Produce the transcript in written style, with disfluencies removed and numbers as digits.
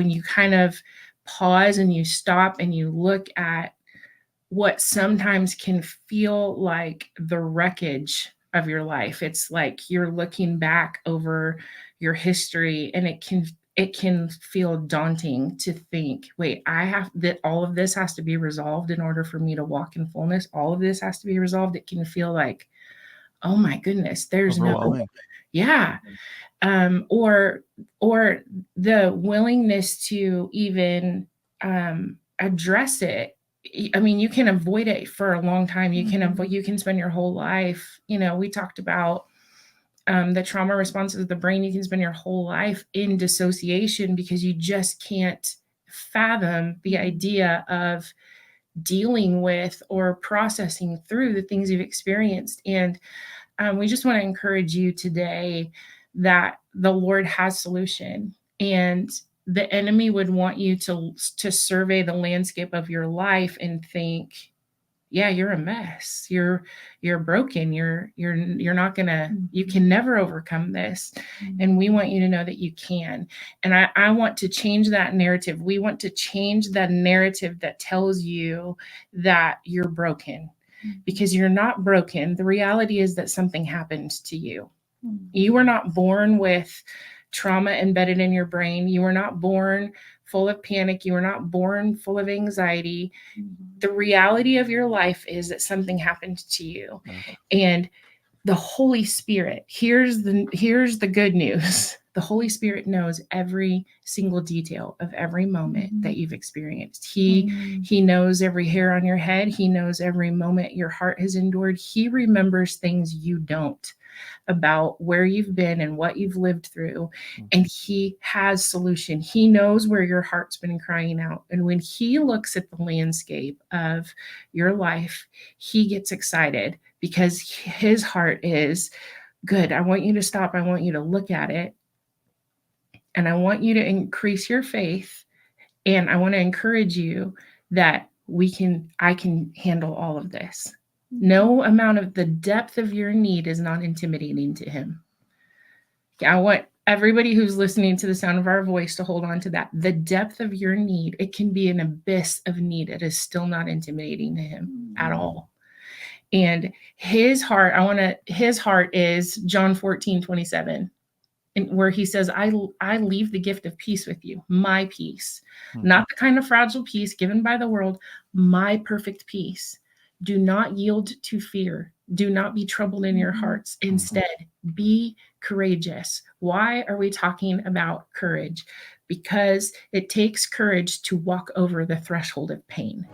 you kind of pause and you stop and you look at what sometimes can feel like the wreckage of your life. It's like you're looking back over your history, and it can feel daunting to think, wait, I have that all of this has to be resolved in order for me to walk in fullness. All of this has to be resolved. It can feel like, oh my goodness, there's no, yeah. Or the willingness to even address it. I mean, you can avoid it for a long time. You can spend your whole life, we talked about the trauma responses of the brain. You can spend your whole life in dissociation because you just can't fathom the idea of dealing with or processing through the things you've experienced. And we just want to encourage you today that the Lord has solution, and the enemy would want you to survey the landscape of your life and think, yeah, you're a mess. You're broken. You're not gonna, you can never overcome this. And we want you to know that you can. And I want to change that narrative. We want to change the narrative that tells you that you're broken, because you're not broken. The reality is that something happened to you. You were not born with trauma embedded in your brain. You were not born full of panic. You were not born full of anxiety. The reality of your life is that something happened to you. And the Holy Spirit, here's the good news. The Holy Spirit knows every single detail of every moment that you've experienced. He knows every hair on your head. He knows every moment your heart has endured. He remembers things you don't, about where you've been and what you've lived through. And he has solution. He knows where your heart's been crying out. And when he looks at the landscape of your life, he gets excited because his heart is good. I want you to stop. I want you to look at it. And I want you to increase your faith. And I want to encourage you that I can handle all of this. No amount of the depth of your need is not intimidating to him. I want everybody who's listening to the sound of our voice to hold on to that. The depth of your need, it can be an abyss of need. It is still not intimidating to him at all. And his heart is John 14:27. And where he says, I leave the gift of peace with you, my peace, not the kind of fragile peace given by the world, my perfect peace. Do not yield to fear. Do not be troubled in your hearts. Instead, be courageous. Why are we talking about courage? Because it takes courage to walk over the threshold of pain.